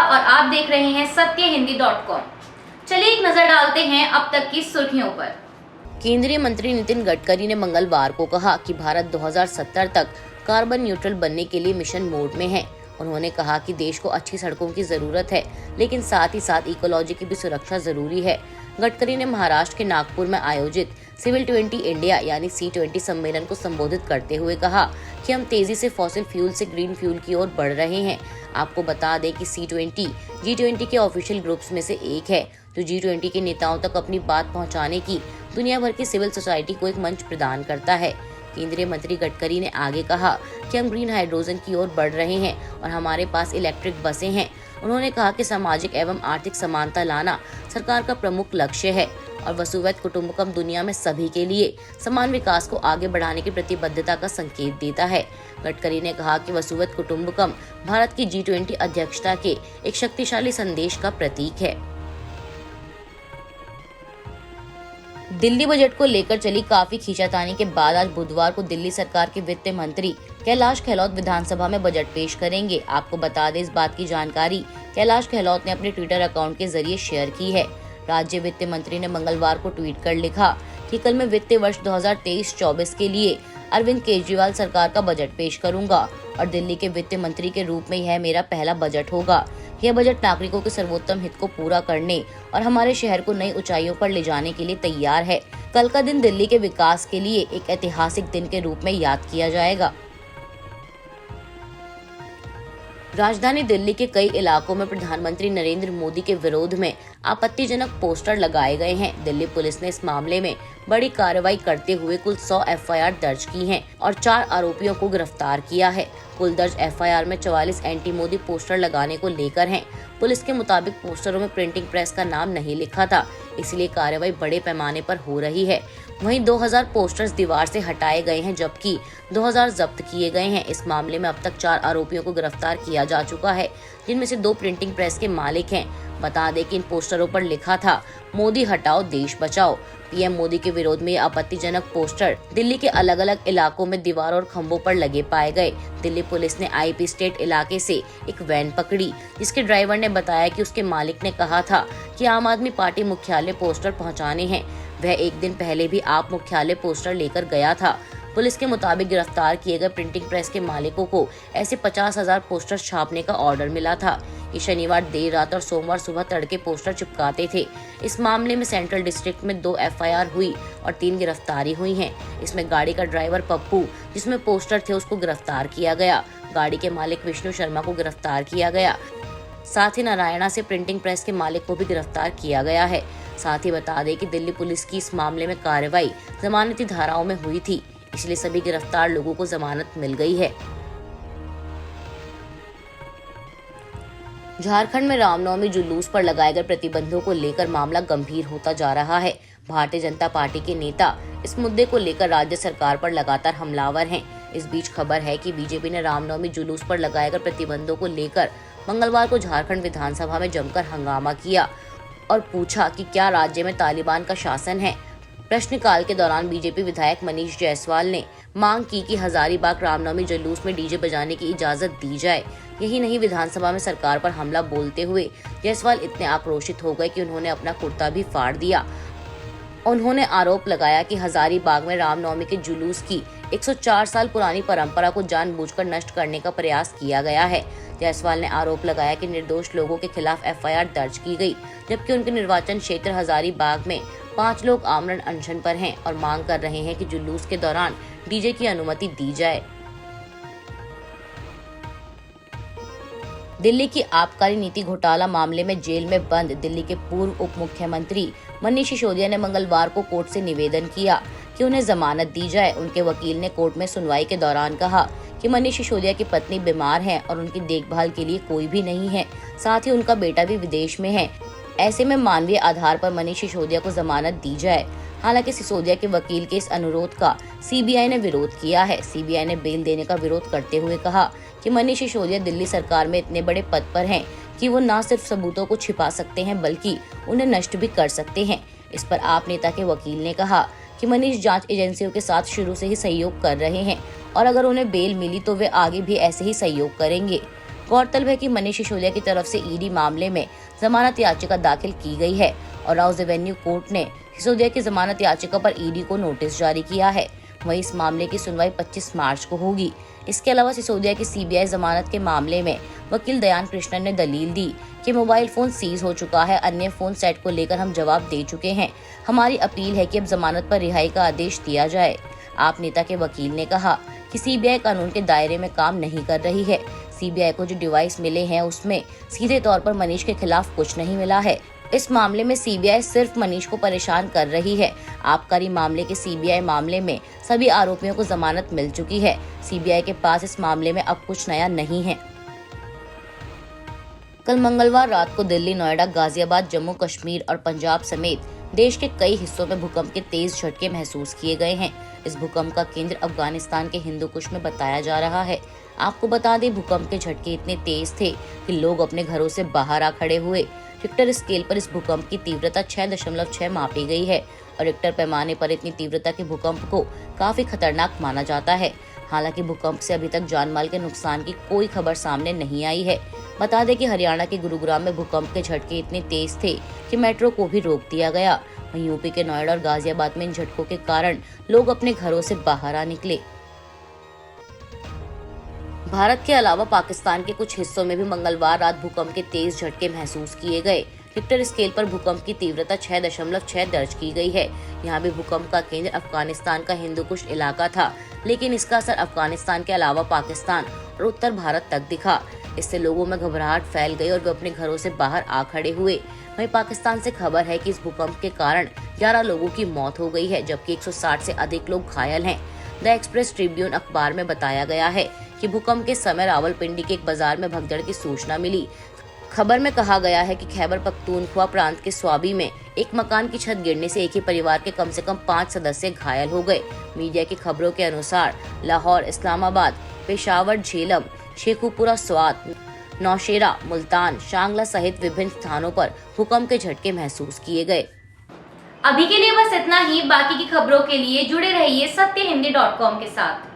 और आप देख रहे हैं सत्यहिंदी.com। चलिए एक नजर डालते हैं अब तक की सुर्खियों पर। केंद्रीय मंत्री नितिन गडकरी ने मंगलवार को कहा कि भारत 2070 तक कार्बन न्यूट्रल बनने के लिए मिशन मोड में है। उन्होंने कहा कि देश को अच्छी सड़कों की जरूरत है, लेकिन साथ ही साथ इकोलॉजी की भी सुरक्षा जरूरी है। गडकरी ने महाराष्ट्र के नागपुर में आयोजित सिविल 20 इंडिया यानी C20 सम्मेलन को संबोधित करते हुए कहा कि हम तेजी से फॉसिल फ्यूल से ग्रीन फ्यूल की ओर बढ़ रहे हैं। आपको बता दें कि C20 G20 के ऑफिशियल ग्रुप्स में से एक है, जो G20 के नेताओं तक अपनी बात पहुंचाने की दुनिया भर की सिविल सोसाइटी को एक मंच प्रदान करता है। केंद्रीय मंत्री गडकरी ने आगे कहा कि हम ग्रीन हाइड्रोजन की ओर बढ़ रहे हैं और हमारे पास इलेक्ट्रिक बसें हैं। उन्होंने कहा कि सामाजिक एवं आर्थिक समानता लाना सरकार का प्रमुख लक्ष्य है और वसुवैध कुटुंबकम दुनिया में सभी के लिए समान विकास को आगे बढ़ाने की प्रतिबद्धता का संकेत देता है। गडकरी ने कहा कि वसुवैध कुटुंबकम भारत की G20 अध्यक्षता के एक शक्तिशाली संदेश का प्रतीक है। दिल्ली बजट को लेकर चली काफी खींचातानी के बाद आज बुधवार को दिल्ली सरकार के वित्त मंत्री कैलाश गहलोत विधानसभा में बजट पेश करेंगे। आपको बता दें, इस बात की जानकारी कैलाश गहलोत ने अपने ट्विटर अकाउंट के जरिए शेयर की है। राज्य वित्त मंत्री ने मंगलवार को ट्वीट कर लिखा कि कल मैं वित्तीय वर्ष 2023-24 के लिए अरविंद केजरीवाल सरकार का बजट पेश करूंगा और दिल्ली के वित्त मंत्री के रूप में यह मेरा पहला बजट होगा। यह बजट नागरिकों के सर्वोत्तम हित को पूरा करने और हमारे शहर को नई ऊंचाइयों पर ले जाने के लिए तैयार है। कल का दिन दिल्ली के विकास के लिए एक ऐतिहासिक दिन के रूप में याद किया जाएगा। राजधानी दिल्ली के कई इलाकों में प्रधानमंत्री नरेंद्र मोदी के विरोध में आपत्तिजनक पोस्टर लगाए गए हैं। दिल्ली पुलिस ने इस मामले में बड़ी कार्रवाई करते हुए कुल 100 FIR दर्ज की हैं और 4 आरोपियों को गिरफ्तार किया है। कुल दर्ज FIR में 44 एंटी मोदी पोस्टर लगाने को लेकर हैं। पुलिस के मुताबिक पोस्टरों में प्रिंटिंग प्रेस का नाम नहीं लिखा था, इसलिए कार्रवाई बड़े पैमाने पर हो रही है। वहीं 2000 पोस्टर्स दीवार से हटाए गए हैं, जबकि 2000 जब्त किए गए हैं। इस मामले में अब तक 4 आरोपियों को गिरफ्तार किया जा चुका है, जिनमें से 2 प्रिंटिंग प्रेस के मालिक हैं। बता दें कि इन पोस्टरों पर लिखा था, मोदी हटाओ देश बचाओ। पीएम मोदी के विरोध में ये आपत्तिजनक पोस्टर दिल्ली के अलग अलग इलाकों में दीवार और खंभों पर लगे पाए गए। दिल्ली पुलिस ने IP स्टेट इलाके से एक वैन पकड़ी, जिसके ड्राइवर ने बताया कि उसके मालिक ने कहा था कि आम आदमी पार्टी मुख्यालय पोस्टर पहुंचाने हैं। वह एक दिन पहले भी आप मुख्यालय पोस्टर लेकर गया था। पुलिस के मुताबिक गिरफ्तार किए गए प्रिंटिंग प्रेस के मालिकों को ऐसे 50,000 पोस्टर छापने का ऑर्डर मिला था। ये शनिवार देर रात और सोमवार सुबह तड़के पोस्टर चिपकाते थे। इस मामले में सेंट्रल डिस्ट्रिक्ट में 2 FIR हुई और 3 गिरफ्तारी हुई हैं। इसमें गाड़ी का ड्राइवर पप्पू, जिसमें पोस्टर थे, उसको गिरफ्तार किया गया। गाड़ी के मालिक विष्णु शर्मा को गिरफ्तार किया गया। साथ ही नारायणा से प्रिंटिंग प्रेस के मालिक को भी गिरफ्तार किया गया है। साथ ही बता दें कि दिल्ली पुलिस की इस मामले में कार्रवाई जमानती धाराओं में हुई थी, इसलिए सभी गिरफ्तार लोगों को जमानत मिल गई है। झारखंड में रामनवमी जुलूस पर लगाए गए प्रतिबंधों को लेकर मामला गंभीर होता जा रहा है। भारतीय जनता पार्टी के नेता इस मुद्दे को लेकर राज्य सरकार पर लगातार हमलावर हैं। इस बीच खबर है कि बीजेपी ने रामनवमी जुलूस पर लगाए गए प्रतिबंधों को लेकर मंगलवार को झारखंड विधानसभा में जमकर हंगामा किया और पूछा कि क्या राज्य में तालिबान का शासन है। प्रश्नकाल के दौरान बीजेपी विधायक मनीष जायसवाल ने मांग की कि हजारीबाग रामनवमी जुलूस में डीजे बजाने की इजाजत दी जाए। यही नहीं, विधानसभा में सरकार पर हमला बोलते हुए जायसवाल इतने आक्रोशित हो गए कि उन्होंने अपना कुर्ता भी फाड़ दिया। उन्होंने आरोप लगाया कि हजारीबाग में रामनवमी के जुलूस की 104 साल पुरानी परंपरा को जानबूझकर नष्ट करने का प्रयास किया गया है। जायसवाल ने आरोप लगाया कि निर्दोष लोगों के खिलाफ FIR दर्ज की गई, जबकि उनके निर्वाचन क्षेत्र हजारीबाग में 5 लोग आमरण अनशन पर हैं और मांग कर रहे हैं कि जुलूस के दौरान डीजे की अनुमति दी जाए। दिल्ली की आबकारी नीति घोटाला मामले में जेल में बंद दिल्ली के पूर्व उप मुख्यमंत्री मनीष सिसोदिया ने मंगलवार को कोर्ट से निवेदन किया कि उन्हें जमानत दी जाए। उनके वकील ने कोर्ट में सुनवाई के दौरान कहा कि मनीष सिसोदिया की पत्नी बीमार है और उनकी देखभाल के लिए कोई भी नहीं है। साथ ही उनका बेटा भी विदेश में है। ऐसे में मानवीय आधार पर मनीष सिसोदिया को जमानत दी जाए। हालांकि सिसोदिया के वकील के इस अनुरोध का CBI ने विरोध किया है। CBI ने बेल देने का विरोध करते हुए कहा कि मनीष सिसोदिया दिल्ली सरकार में इतने बड़े पद पर हैं कि वो न सिर्फ सबूतों को छिपा सकते हैं बल्कि उन्हें नष्ट भी कर सकते हैं। इस पर आप नेता के वकील ने कहा कि मनीष जांच एजेंसियों के साथ शुरू से ही सहयोग कर रहे हैं और अगर उन्हें बेल मिली तो वे आगे भी ऐसे ही सहयोग करेंगे। गौरतलब है कि मनीष सिसोदिया की तरफ से ईडी मामले में जमानत याचिका दाखिल की गई है और राउज एवेन्यू कोर्ट ने सिसोदिया की जमानत याचिका पर ईडी को नोटिस जारी किया है। वहीं इस मामले की सुनवाई 25 मार्च को होगी। इसके अलावा सिसोदिया की सीबीआई जमानत के मामले में वकील दयान कृष्णन ने दलील दी कि मोबाइल फोन सीज हो चुका है, अन्य फोन सेट को लेकर हम जवाब दे चुके हैं। हमारी अपील है कि अब जमानत पर रिहाई का आदेश दिया जाए। आप नेता के वकील ने कहा कि सीबीआई कानून के दायरे में काम नहीं कर रही है। सीबीआई को जो डिवाइस मिले हैं उसमें सीधे तौर पर मनीष के खिलाफ कुछ नहीं मिला है। इस मामले में सीबीआई सिर्फ मनीष को परेशान कर रही है। आबकारी मामले के सीबीआई मामले में सभी आरोपियों को जमानत मिल चुकी है। सीबीआई के पास इस मामले में अब कुछ नया नहीं है। कल मंगलवार रात को दिल्ली, नोएडा, गाजियाबाद, जम्मू कश्मीर और पंजाब समेत देश के कई हिस्सों में भूकंप के तेज झटके महसूस किए गए हैं। इस भूकंप का केंद्र अफगानिस्तान के हिंदुकुश में बताया जा रहा है। आपको बता दें, भूकंप के झटके इतने तेज थे कि लोग अपने घरों से बाहर आ खड़े हुए। रिक्टर स्केल पर इस भूकंप की तीव्रता 6.6 मापी गई है और रिक्टर पैमाने पर इतनी तीव्रता के भूकंप को काफी खतरनाक माना जाता है। हालांकि भूकंप से अभी तक जानमाल के नुकसान की कोई खबर सामने नहीं आई है। बता दें कि हरियाणा के गुरुग्राम में भूकंप के झटके इतने तेज थे कि मेट्रो को भी रोक दिया गया। वहीं यूपी के नोएडा और गाजियाबाद में इन झटकों के कारण लोग अपने घरों से बाहर आ निकले। भारत के अलावा पाकिस्तान के कुछ हिस्सों में भी मंगलवार रात भूकंप के तेज झटके महसूस किए गए। रिक्टर स्केल पर भूकंप की तीव्रता 6.6 दर्ज की गई है। यहाँ भी भूकंप का केंद्र अफगानिस्तान का हिंदुकुश इलाका था, लेकिन इसका असर अफगानिस्तान के अलावा पाकिस्तान और उत्तर भारत तक दिखा। इससे लोगों में घबराहट फैल गई और वे अपने घरों से बाहर आ खड़े हुए। वहीं पाकिस्तान से खबर है कि इस भूकंप के कारण 11 लोगों की मौत हो गई है, जबकि 160 से अधिक लोग घायल हैं। द एक्सप्रेस ट्रिब्यून अखबार में बताया गया है कि भूकंप के समय रावलपिंडी के एक बाजार में भगदड़ की सूचना मिली। खबर में कहा गया है कि खैबर पख्तूनख्वा प्रांत के स्वाबी में एक मकान की छत गिरने से एक ही परिवार के कम से कम 5 सदस्य घायल हो गए। मीडिया की खबरों के अनुसार लाहौर, इस्लामाबाद, पेशावर, झेलम, शेखुपुरा, स्वात, नौशेरा, मुल्तान, शांगला सहित विभिन्न स्थानों पर भूकंप के झटके महसूस किए गए। अभी के लिए बस इतना ही। बाकी की खबरों के लिए जुड़े रहिए सत्यहिंदी.com के साथ।